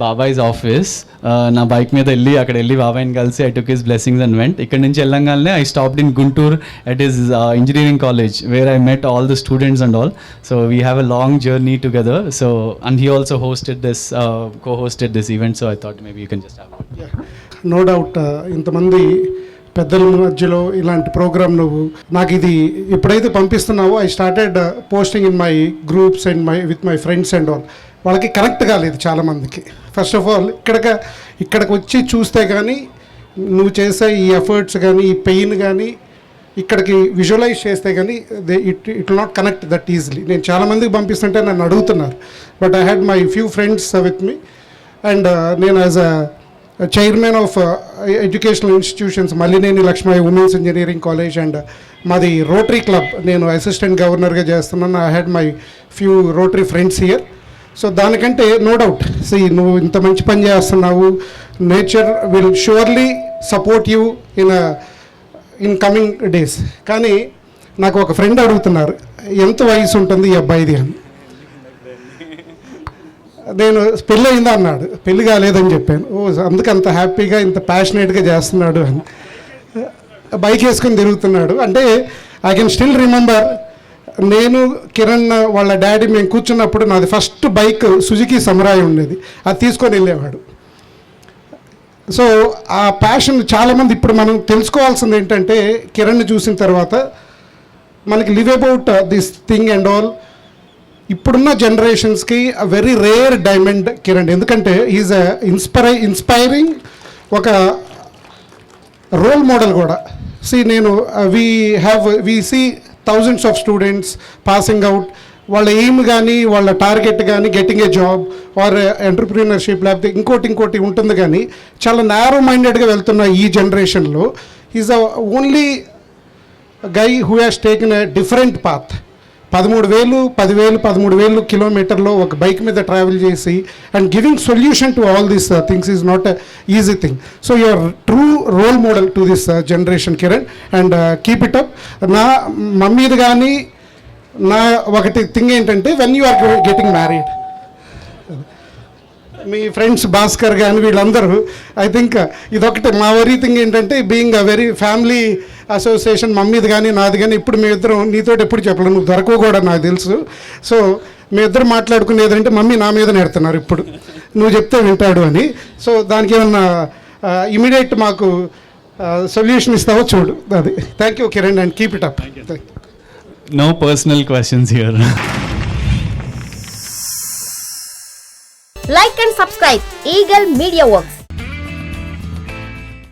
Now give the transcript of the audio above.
Babai's office. నా bike మీద అక్కడ వెళ్ళి బాబాయ్ని కలిసి I took his blessings and went. ఇక్కడ నుంచి వెళ్ళంగానే I stopped in Guntur at his engineering college where I met all the students and all. So we have a long journey together. So and he also co-hosted this event. So I thought maybe you can just have one. No doubt ఇంతమంది పెద్దల మధ్యలో ఇలాంటి programme నువ్వు నాకు ఇది ఎప్పుడైతే పంపిస్తున్నావో I started posting in my groups and with my friends and all. వాళ్ళకి కనెక్ట్ కాలేదు చాలామందికి. ఫస్ట్ ఆఫ్ ఆల్ ఇక్కడికి వచ్చి చూస్తే కానీ నువ్వు చేసే ఈ ఎఫర్ట్స్ కానీ ఈ పెయిన్ కానీ ఇక్కడికి విజువలైజ్ చేస్తే కానీ it will not connect that easily. నేను చాలామందికి పంపిస్తుంటే నన్ను అడుగుతున్నారు, but I had my few friends with me and నేను as a chairman of educational institutions Mallineni Lakshmaiah women's engineering college and మాది రోటరీ క్లబ్, నేను అసిస్టెంట్ గవర్నర్గా చేస్తున్నాను. I had my few rotary friends here. So దానికంటే నో డౌట్ నువ్వు ఇంత మంచి పని చేస్తున్నావు. Nature will surely support you in coming days. కానీ నాకు ఒక ఫ్రెండ్ అడుగుతున్నారు, ఎంత వయసు ఉంటుంది ఈ అబ్బాయిది అని. నేను పెళ్ళి అయిందా అన్నాడు. పెళ్ళి కాలేదని చెప్పాను. అందుకు అంత హ్యాపీగా ఇంత ప్యాషనేట్గా చేస్తున్నాడు అని. బైక్ వేసుకొని తిరుగుతున్నాడు. అంటే ఐ కెన్ స్టిల్ రిమెంబర్, నేను కిరణ్ వాళ్ళ డాడీ మేము కూర్చున్నప్పుడు నాది ఫస్ట్ బైక్ సుజుకి సమురాయ్ ఉండేది, అది తీసుకొని వెళ్ళేవాడు. సో ఆ ప్యాషన్ చాలామంది ఇప్పుడు మనం తెలుసుకోవాల్సింది ఏంటంటే కిరణ్ని చూసిన తర్వాత మనకి live about this thing and all. ఇప్పుడున్న జనరేషన్స్కి వెరీ రేర్ డైమండ్ కిరణ్. ఎందుకంటే ఈజ్ ఇన్స్పైరింగ్ ఒక రోల్ మోడల్ కూడా. నేను we see thousands of students passing out. వాళ్ళ ఎయిమ్ కానీ వాళ్ళ టార్గెట్ కానీ getting a job or entrepreneurship లేకపోతే ఇంకోటి ఉంటుంది. కానీ చాలా నారో మైండెడ్గా వెళ్తున్న ఈ జనరేషన్లో is only guy who has taken a different path. 13,000 కిలోమీటర్లో ఒక బైక్ మీద ట్రావెల్ చేసి and giving solution to all these things is not a easy thing. So your true role model to this generation Kiran and keep it up. నా మమ్మీది కానీ నా ఒకటి thing ఏంటంటే when you are getting married, మీ friends Bhaskar కానీ వీళ్ళందరూ I think ఇదొకటి మా వరీ థింగ్ ఏంటంటే being a very family association, మమ్మీది కానీ నాది కానీ ఇప్పుడు మీ ఇద్దరం నీతో ఎప్పుడు చెప్పలేదు, నువ్వు దొరకవు కూడా నాకు తెలుసు. సో మీ ఇద్దరు మాట్లాడుకునేది అంటే మమ్మీ నా మీద నెడుతున్నారు ఇప్పుడు, నువ్వు చెప్తే వింటాడు అని. సో దానికి ఏమన్నా ఇమీడియట్ మాకు సొల్యూషన్ ఇస్తావో చూడు. అది thank you Kiran and keep it up. No personal questions here. Like and subscribe Eagle Media Works.